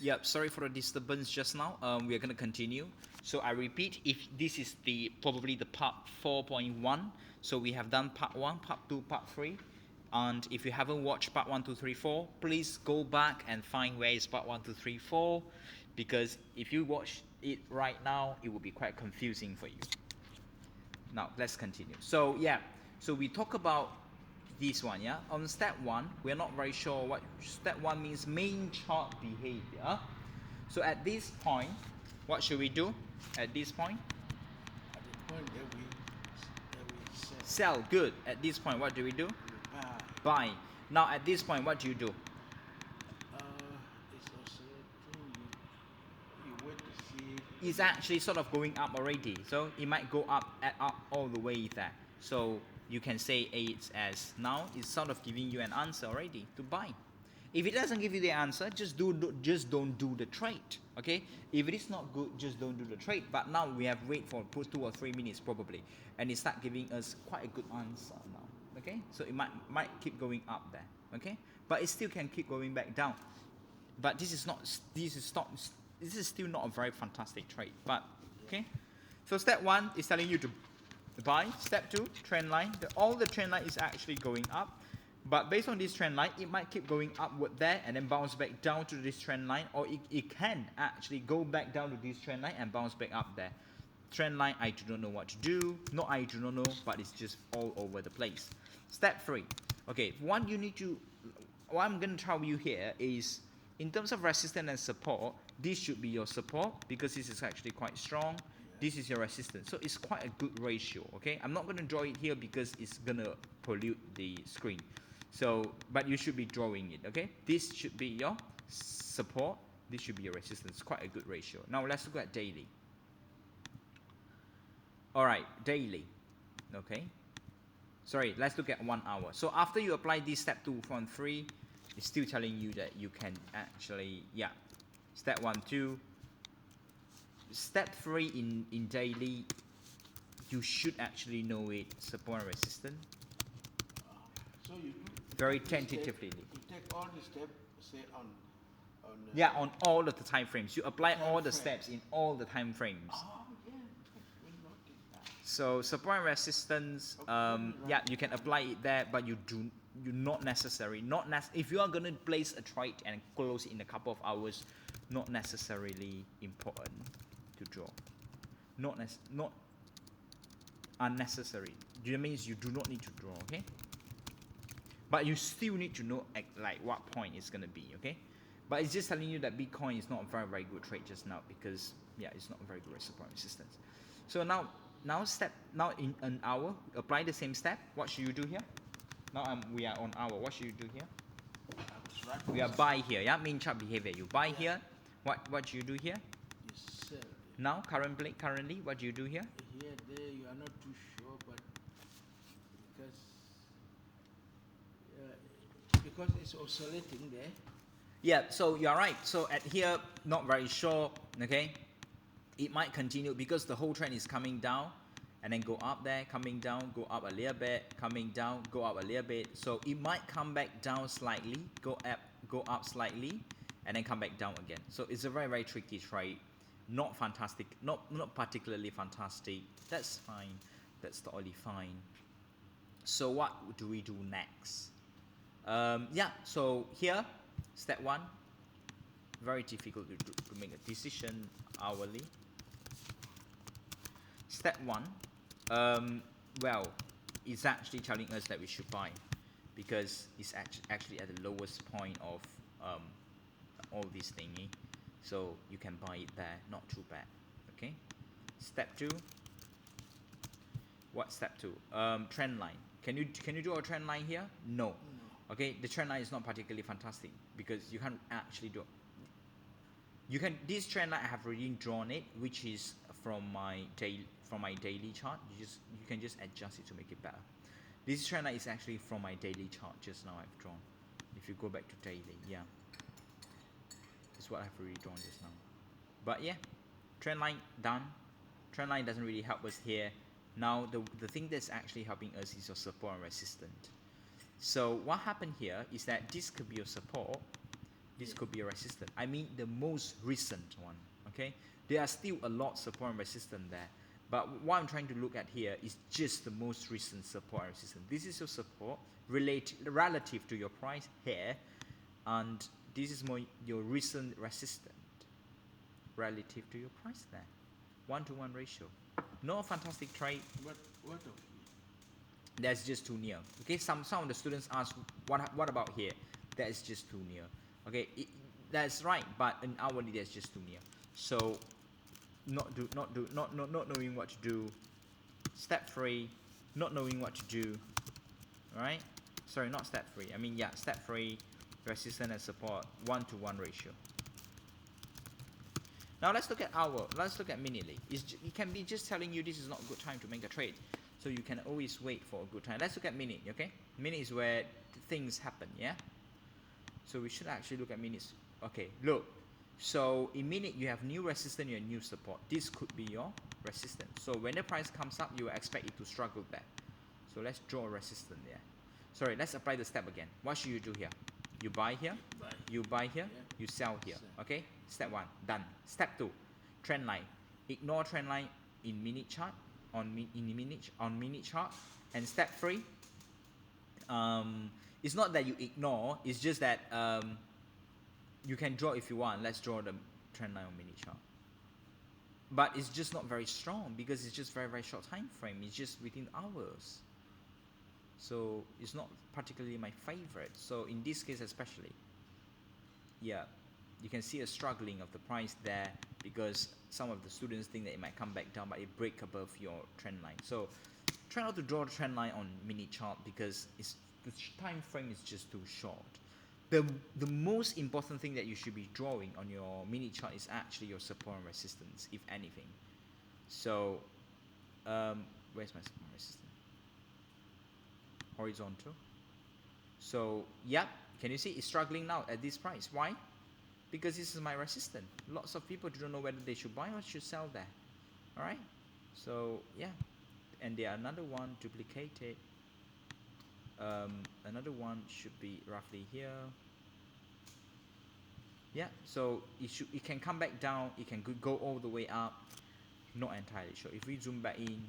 Yep, sorry for the disturbance just now. We are going to continue. So I repeat, if this is probably the part 4.1, so we have done part 1, part 2, part 3. And if you haven't watched part 1, 2, 3, 4, please go back and find where is part 1, 2, 3, 4, because if you watch it right now, it will be quite confusing for you. Now, let's continue. So yeah, so we talk about this one, yeah? On step 1, we're not very sure what step 1 means, main chart behavior. So at this point, what should we do at this point? At the point that we Sell, good. At this point, what do we do? Buy. Now at this point, what do you do? It's also you wait to see. It's actually sort of going up already, so it might go up all the way there. So you can say it's as now it's sort of giving you an answer already to buy. If it doesn't give you the answer, just don't do the trade. Okay? If it is not good, just don't do the trade. But now we have wait for 2 or 3 minutes probably, and it start giving us quite a good answer now. Okay? So it might keep going up there. Okay? But it still can keep going back down. But this is still not a very fantastic trade. But okay? So step 1 is telling you to buy. Step 2, trend line. All the trend line is actually going up. But based on this trend line, it might keep going upward there and then bounce back down to this trend line, or it can actually go back down to this trend line and bounce back up there. Trend line, I do not know what to do. No, I do not know, but it's just all over the place. Step 3. Okay, what I'm going to tell you here is, in terms of resistance and support, this should be your support because this is actually quite strong. This is your resistance. So it's quite a good ratio, okay? I'm not going to draw it here because it's going to pollute the screen. So, but you should be drawing it, okay? This should be your support. This should be your resistance. Quite a good ratio. Now let's look at daily. All right, daily, okay? Sorry, let's look at 1 hour. So after you apply this step 2 from 3, it's still telling you that you can actually, yeah. Step 1, 2. Step 3 in daily, you should actually know it, support and resistance. So you do very tentatively. You take all the steps, say on yeah, on all of the time frames. You apply all the steps in all the time frames. Oh yeah, we noted that. So support and resistance, yeah, you can apply it there, but you not necessary. If you are gonna place a trade and close it in a couple of hours, not necessarily important to draw. Not unnecessary. That means you do not need to draw, okay? But you still need to know like what point it's gonna be, okay? But it's just telling you that Bitcoin is not a very, very good trade just now because yeah, it's not a very good support resistance. So now in an hour, apply the same step. What should you do here? Now we are on hour. What should you do here? We are buy here, yeah? Main chart behavior. You buy here. What do you do here? You sell. Now currently, what do you do here? Here, there, you are not too sure, but because it's oscillating there. Yeah, so you're right. So at here, not very sure, okay? It might continue because the whole trend is coming down and then go up there, coming down, go up a little bit, coming down, go up a little bit. So it might come back down slightly, go up slightly, and then come back down again. So it's a very, very tricky trade. Not fantastic, not particularly fantastic. That's fine. That's totally fine. So what do we do next? Yeah, so here, step 1, very difficult to make a decision hourly. Step 1, well, it's actually telling us that we should buy because it's actually at the lowest point of all this thingy. So you can buy it there, not too bad, okay? Step 2, what step 2? Trend line. Can you do a trend line here? No. Okay, the trend line is not particularly fantastic because you can't actually do. This trend line I have already drawn it, which is from my daily chart. You can just adjust it to make it better. This trend line is actually from my daily chart just now I've drawn. If you go back to daily, yeah, it's what I've already drawn just now. But yeah, trend line done. Trend line doesn't really help us here. Now the thing that's actually helping us is your support and resistance. So what happened here is that this could be your support. This could be a resistance. I mean the most recent one. Okay, there are still a lot support and resistance there, but what I'm trying to look at here is just the most recent support and resistance. This is your support relative to your price here, and this is more your recent resistance relative to your price there. 1-to-1 ratio. No fantastic trade. What of here? That's just too near. Okay, some of the students ask, what about here? That is just too near. Okay, that's right, but in hourly that's just too near. So not knowing what to do. Step 3, not knowing what to do. Alright? Sorry, not step 3. I mean, yeah, step 3, resistance and support, 1-to-1 ratio. Now let's look at minutely. It can be just telling you this is not a good time to make a trade. So you can always wait for a good time. Let's look at minute, okay? Minute is where things happen, yeah? So we should actually look at minutes. Okay, look. So in minute you have new resistance and new support. This could be your resistance. So when the price comes up, you will expect it to struggle back. So let's draw a resistance there. Sorry, let's apply the step again. What should you do here? You buy here, you buy here, you sell here. Okay? Step 1, done. Step 2, trend line. Ignore trend line in minute chart, on minute chart. And step 3, it's not that you ignore, it's just that you can draw if you want. Let's draw the trend line on minute chart. But it's just not very strong because it's just very short time frame. It's just within hours. So it's not particularly my favorite. So in this case especially, yeah, you can see a struggling of the price there because some of the students think that it might come back down, but it break above your trend line. So try not to draw the trend line on minute chart because the time frame is just too short. The most important thing that you should be drawing on your minute chart is actually your support and resistance, if anything. So where's my support and resistance? Horizontal. So yeah, can you see it's struggling now at this price? Why? Because this is my resistance. Lots of people don't know whether they should buy or should sell there. Alright? So yeah. And there another one duplicated. Another one should be roughly here. Yeah, so it can come back down, it can go all the way up. Not entirely sure. If we zoom back in,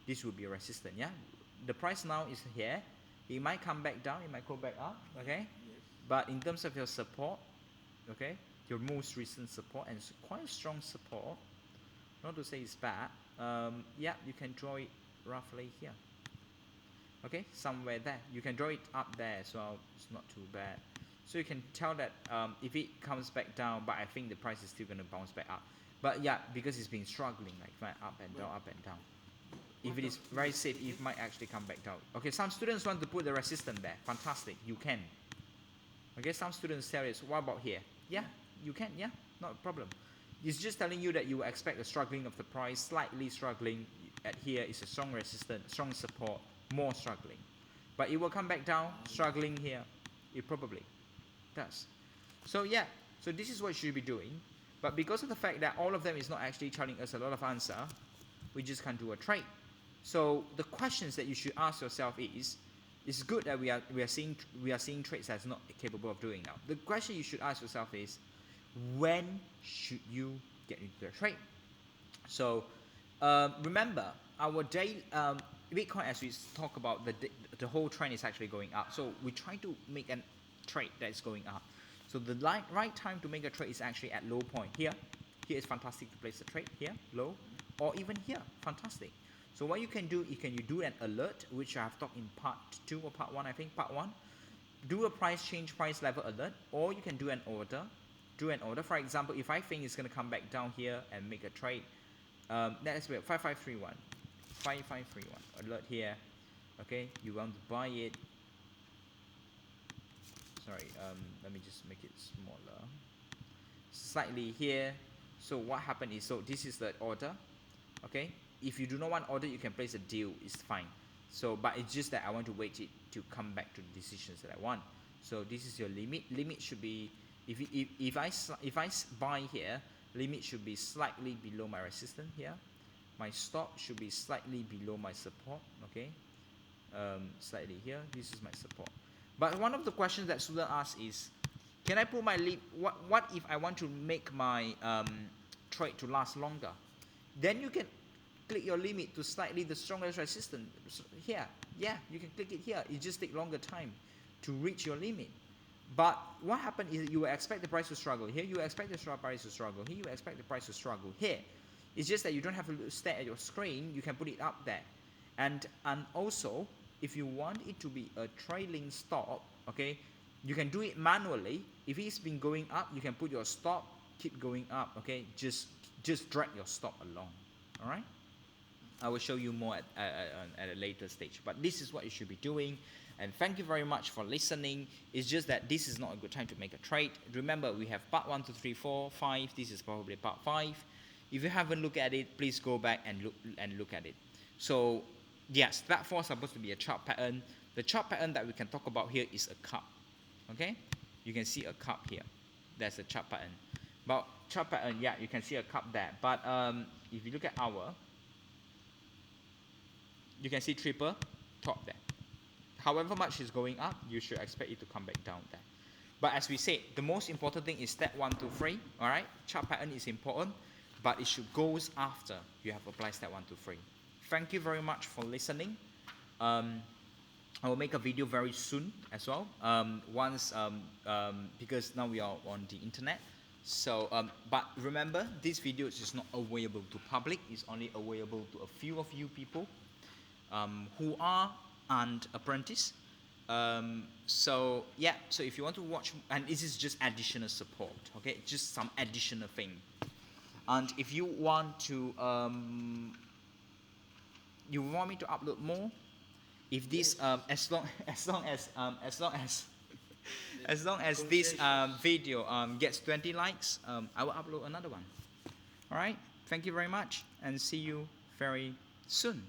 this will be a resistance. Yeah, the price now is here. It might come back down, it might go back up. Okay, Yes. but in terms of your support, okay, your most recent support, and it's quite a strong support, not to say it's bad, yeah, you can draw it roughly here. Okay, somewhere there. You can draw it up there as well, it's not too bad. So you can tell that if it comes back down, but I think the price is still going to bounce back up. But yeah, because it's been struggling, like up and down, up and down. If it is very safe, it might actually come back down. Okay, some students want to put the resistance there. Fantastic, you can. Okay, some students tell us, what about here? Yeah, you can, yeah, not a problem. It's just telling you that you expect a struggling of the price, slightly struggling. At here is a strong resistance, strong support, more struggling. But it will come back down, struggling here. It probably does. So yeah, so this is what you should be doing. But because of the fact that all of them is not actually telling us a lot of answer, we just can't do a trade. So the questions that you should ask yourself is, it's good that we are seeing trades that's not capable of doing now. The question you should ask yourself is, when should you get into the trade? So remember, our day Bitcoin, as we talk about, the whole trend is actually going up. So we try to make a trade that is going up. So the right time to make a trade is actually at low point here. Here is fantastic to place a trade here, low, or even here, fantastic. So what you can do, you do an alert, which I have talked in part 2 or part 1, I think, part 1. Do a price change, price level alert, or you can do an order. Do an order. For example, if I think it's going to come back down here and make a trade, let's wait, 5531. 5531, alert here. Okay, you want to buy it. Sorry, let me just make it smaller. Slightly here. So what happened is, so this is the order. Okay, if you do not want order, you can place a deal, it's fine. So, but it's just that I want to wait it to come back to the decisions that I want. So this is your limit. Limit should be, if I buy here, limit should be slightly below my resistance here. My stop should be slightly below my support. Okay, slightly here. This is my support. But one of the questions that student asks is, Can I put my what if I want to make my trade to last longer? Then you can click your limit to slightly the strongest resistance here. Yeah, you can click it here. It just take longer time to reach your limit. But what happened is you will expect the price to struggle here. You expect the price to struggle here. You expect the price to struggle here. It's just that you don't have to stare at your screen. You can put it up there, and also if you want it to be a trailing stop, okay, you can do it manually. If it's been going up, you can put your stop, keep going up, okay, just drag your stop along. All right, I will show you more at a later stage, but this is what you should be doing. And thank you very much for listening. It's just that this is not a good time to make a trade. Remember, we have part 1, 2, 3, 4, 5. This is probably part 5. If you haven't looked at it, please go back and look at it. So yes, that 4 is supposed to be a chart pattern. The chart pattern that we can talk about here is a cup. Okay, you can see a cup here. That's a chart pattern. But chart pattern, yeah, you can see a cup there. But if you look at our, you can see triple top there. However much is going up, you should expect it to come back down there. But as we said, the most important thing is step 1, 2, 3. All right, chart pattern is important, but it should goes after you have applied step 1, 2, 3. Thank you very much for listening. I will make a video very soon as well. Because now we are on the internet. So, but remember, this video is not available to public. It's only available to a few of you people who are an apprentice. So yeah, so if you want to watch, and this is just additional support, okay, just some additional thing. And if you want to, you want me to upload more, if this as long as this video gets 20 likes, I will upload another one. All right, thank you very much, and see you very soon.